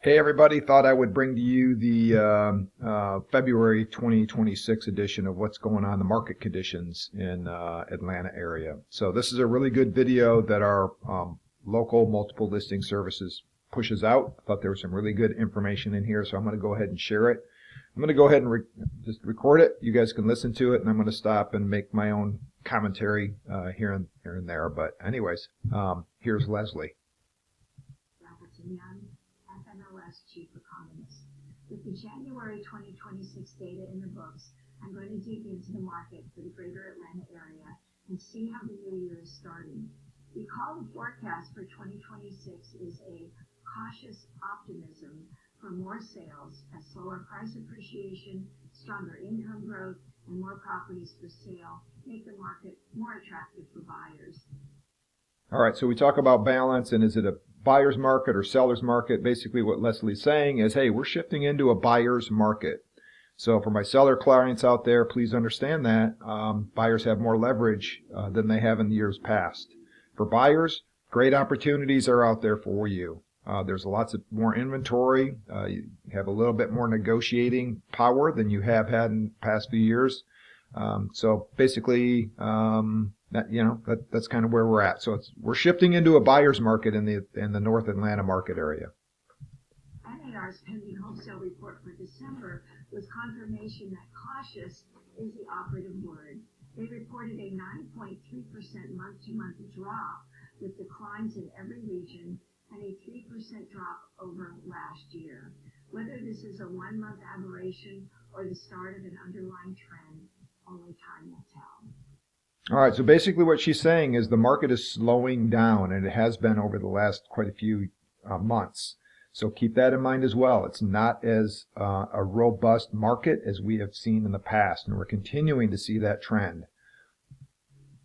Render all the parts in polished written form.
Hey everybody, thought I would bring to you the February 2026 edition of what's going on, the market conditions in Atlanta area. So this is a really good video that our local multiple listing services pushes out. I thought there was some really good information in here, so I'm going to go ahead and share it. I'm going to go ahead and just record it. You guys can listen to it, and I'm going to stop and make my own commentary here and there. But anyways, here's Leslie. FMLS Chief Economist. With the January 2026 data in the books, I'm going to dig into the market for the greater Atlanta area and see how the new year is starting. Recall the forecast for 2026 is a cautious optimism for more sales as slower price appreciation, stronger income growth, and more properties for sale make the market more attractive for buyers. All right, so we talk about balance, and is it a buyer's market or seller's market? Basically what Leslie's saying is, hey, we're shifting into a buyer's market. So for my seller clients out there, please understand that buyers have more leverage than they have in the years past. For buyers, great opportunities are out there for you. There's lots of more inventory. You have a little bit more negotiating power than you have had in the past few years. So basically, that's kind of where we're at. So we're shifting into a buyer's market in the North Atlanta market area. NAR's pending wholesale report for December was confirmation that cautious is the operative word. They reported a 9.3% month-to-month drop with declines in every region and a 3% drop over last year. Whether this is a one-month aberration or the start of an underlying trend, only time will tell. All right, so basically what she's saying is the market is slowing down, and it has been over the last quite a few months. So keep that in mind as well. It's not as a robust market as we have seen in the past, and we're continuing to see that trend.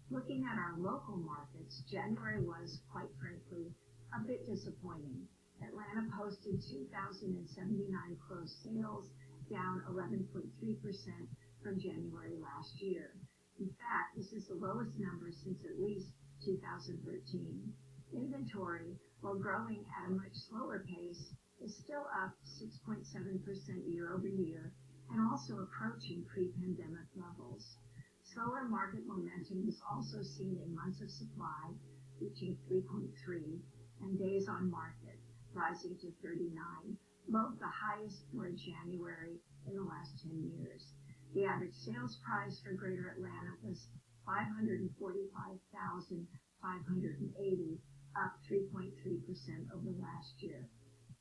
Looking at our local markets, January was, quite frankly, a bit disappointing. Atlanta posted 2,079 closed sales, down 11.3% from January last year. In fact, this is the lowest number since at least 2013. Inventory, while growing at a much slower pace, is still up 6.7% year over year and also approaching pre-pandemic levels. Slower market momentum is also seen in months of supply, reaching 3.3, and days on market, rising to 39, both the highest for January in the last 10 years. The average sales price for Greater Atlanta was $545,580, up 3.3% over last year.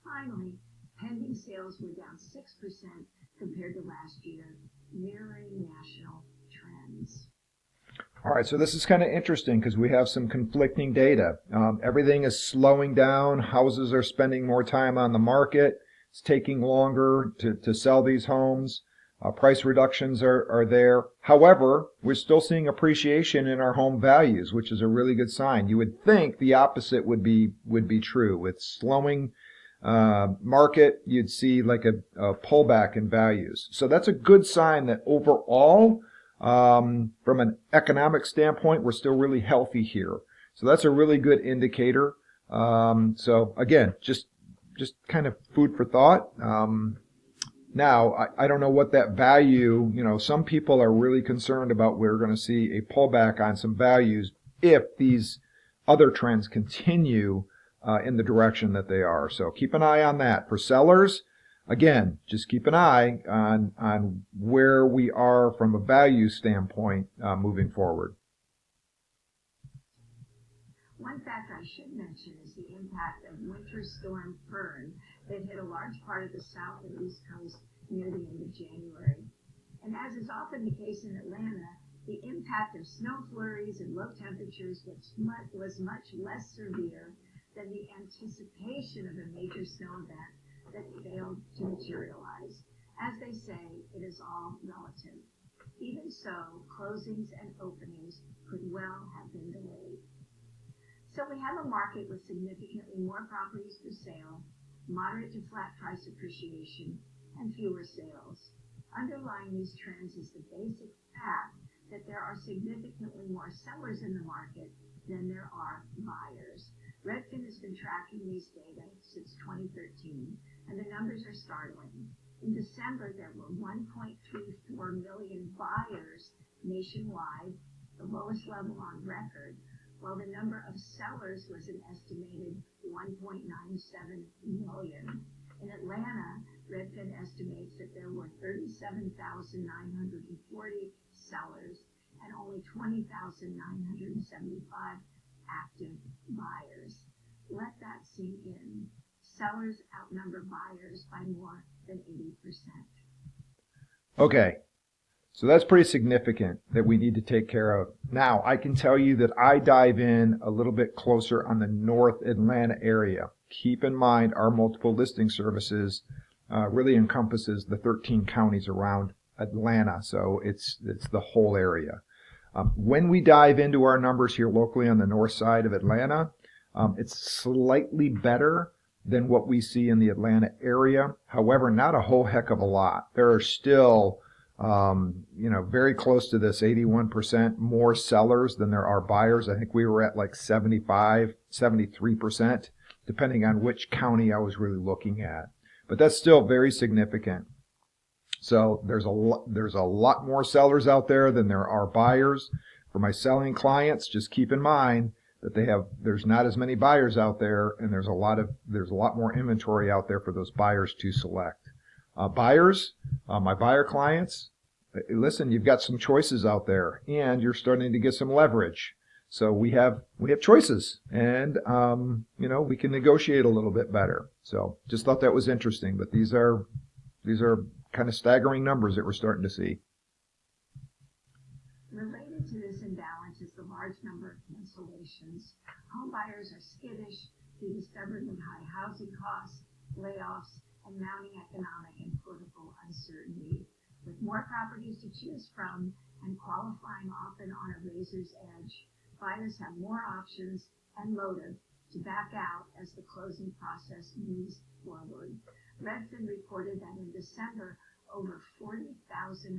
Finally, pending sales were down 6% compared to last year, mirroring national trends. All right, so this is kind of interesting because we have some conflicting data. Everything is slowing down. Houses are spending more time on the market. It's taking longer to sell these homes. Price reductions are there. However, we're still seeing appreciation in our home values, which is a really good sign. You would think the opposite would be true. With slowing market, you'd see like a pullback in values. So that's a good sign that overall, from an economic standpoint, we're still really healthy here. So that's a really good indicator. So again, just kind of food for thought. Now, I don't know what that value, some people are really concerned about we're going to see a pullback on some values if these other trends continue in the direction that they are. So keep an eye on that. For sellers, again, just keep an eye on where we are from a value standpoint moving forward. One factor I should mention is the impact of Winter Storm Fern that hit a large part of the South and East Coast near the end of January. And as is often the case in Atlanta, the impact of snow flurries and low temperatures was much less severe than the anticipation of a major snow event that failed to materialize. As they say, it is all relative. Even so, closings and openings could well have been delayed. So we have a market with significantly more properties for sale, moderate to flat price appreciation, and fewer sales. Underlying these trends is the basic fact that there are significantly more sellers in the market than there are buyers. Redfin has been tracking these data since 2013, and the numbers are startling. In December, there were 1.34 million buyers nationwide, the lowest level on record, while the number of sellers was an estimated 1.97 million. In Atlanta, Redfin estimates that there were 37,940 sellers and only 20,975 active buyers. Let that sink in. Sellers outnumber buyers by more than 80%. Okay, so that's pretty significant that we need to take care of. Now, I can tell you that I dive in a little bit closer on the North Atlanta area. Keep in mind our multiple listing services really encompasses the 13 counties around Atlanta, so it's the whole area. When we dive into our numbers here locally on the north side of Atlanta, it's slightly better than what we see in the Atlanta area. However, not a whole heck of a lot. There are still, very close to this 81% more sellers than there are buyers. I think we were at like 75, 73%, depending on which county I was really looking at. But that's still very significant. So there's a lot more sellers out there than there are buyers. For my selling clients, just keep in mind that there's not as many buyers out there, and there's a lot more inventory out there for those buyers to select. Buyers, my buyer clients, listen, you've got some choices out there, and you're starting to get some leverage. So we have choices, and we can negotiate a little bit better. So just thought that was interesting. But these are kind of staggering numbers that we're starting to see. Related to this imbalance is the large number of cancellations. Home buyers are skittish due to stubbornly high housing costs, layoffs, and mounting economic and political uncertainty. With more properties to choose from and qualifying often on a razor's edge, buyers have more options and motive to back out as the closing process moves forward. Redfin reported that in December, over 40,000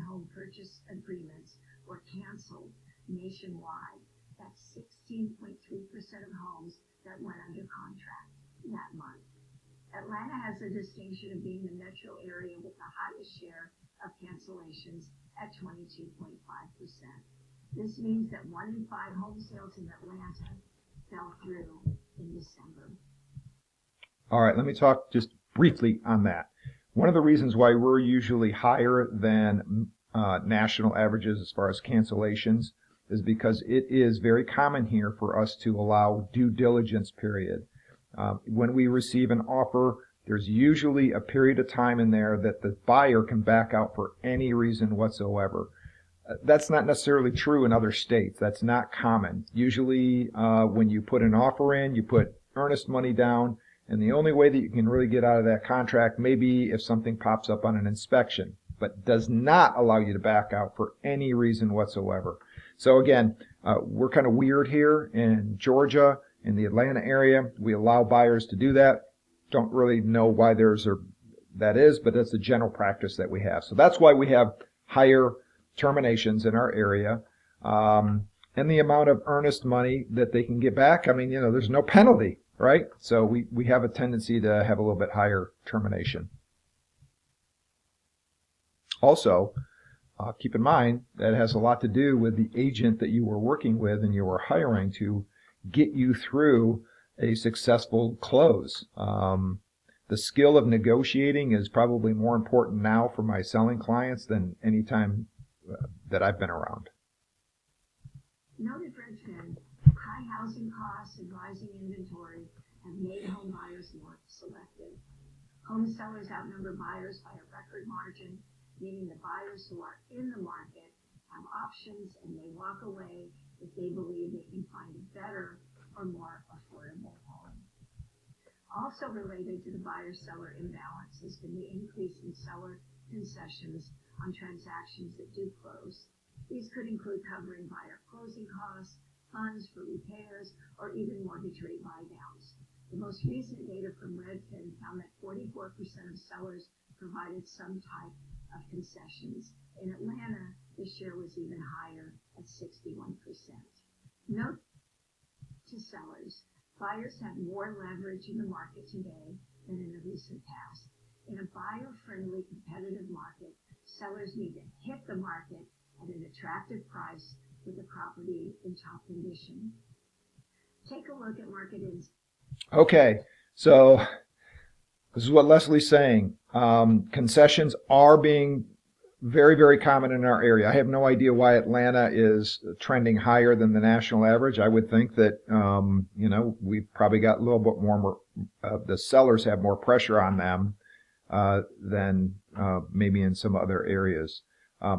home purchase agreements were canceled nationwide. That's 16.3% of homes that went under contract that month. Atlanta has the distinction of being the metro area with the highest share of cancellations at 22.5%. This means that 1 in 5 home sales in Atlanta fell through in December. All right, let me talk just briefly on that. One of the reasons why we're usually higher than national averages as far as cancellations is because it is very common here for us to allow due diligence period. When we receive an offer, there's usually a period of time in there that the buyer can back out for any reason whatsoever. That's not necessarily true in other states. That's not common. Usually when you put an offer in, you put earnest money down, and the only way that you can really get out of that contract may be if something pops up on an inspection, but does not allow you to back out for any reason whatsoever. So again, we're kind of weird here in Georgia, in the Atlanta area. We allow buyers to do that. Don't really know why that is, but that's the general practice that we have. So that's why we have higher terminations in our area. And the amount of earnest money that they can get back, there's no penalty, right? So we have a tendency to have a little bit higher termination. Also, keep in mind that it has a lot to do with the agent that you were working with and you were hiring to get you through a successful close. The skill of negotiating is probably more important now for my selling clients than any time that I've been around. Noted Redfin, high housing costs and rising inventory have made home buyers more selective. Home sellers outnumber buyers by a record margin, meaning the buyers who are in the market have options and may walk away if they believe they can find a better or more affordable home. Also related to the buyer-seller imbalance has been the increase in seller concessions on transactions that do close. These could include covering buyer closing costs, funds for repairs, or even mortgage rate buydowns. The most recent data from Redfin found that 44% of sellers provided some type of concessions. In Atlanta, the share was even higher at 61%. Note to sellers, Buyers have more leverage in the market today than in the recent past. In a buyer-friendly competitive market, sellers need to hit the market at an attractive price with the property in top condition. Take a look at market insights. Okay, so this is what Leslie's saying. Concessions are being very, very common in our area. I have no idea why Atlanta is trending higher than the national average. I would think that, we've probably got a little bit more, the sellers have more pressure on them than maybe in some other areas.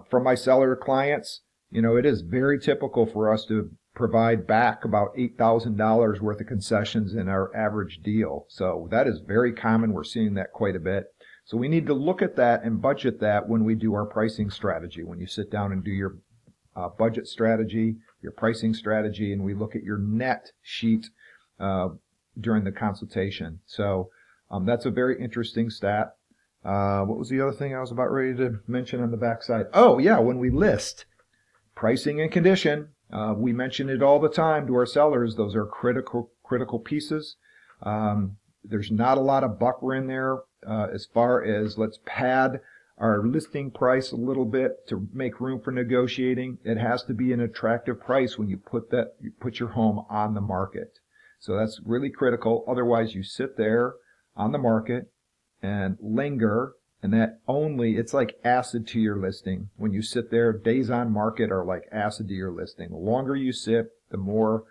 For my seller clients, it is very typical for us to provide back about $8,000 worth of concessions in our average deal. So that is very common. We're seeing that quite a bit. So we need to look at that and budget that when we do our pricing strategy. When you sit down and do your budget strategy, your pricing strategy, and we look at your net sheet during the consultation. So that's a very interesting stat. What was the other thing I was about ready to mention on the backside? Oh, yeah, when we list pricing and condition, we mention it all the time to our sellers. Those are critical pieces. There's not a lot of buffer in there as far as let's pad our listing price a little bit to make room for negotiating. It has to be an attractive price when you put your home on the market. So that's really critical. Otherwise, you sit there on the market and linger, and it's like acid to your listing. When you sit there, days on market are like acid to your listing. The longer you sit, the more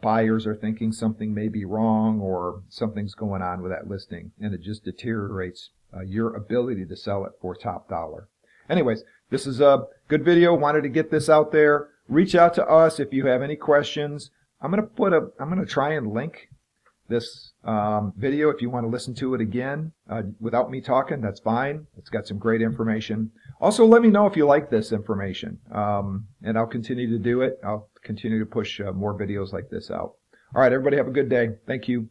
buyers are thinking something may be wrong or something's going on with that listing, and it just deteriorates your ability to sell it for top dollar. Anyways, this is a good video. Wanted to get this out there. Reach out to us if you have any questions. I'm gonna try and link this video if you want to listen to it again without me talking. That's fine. It's got some great information. Also, let me know if you like this information, and I'll continue to do it. I'll continue to push more videos like this out. All right, everybody have a good day. Thank you.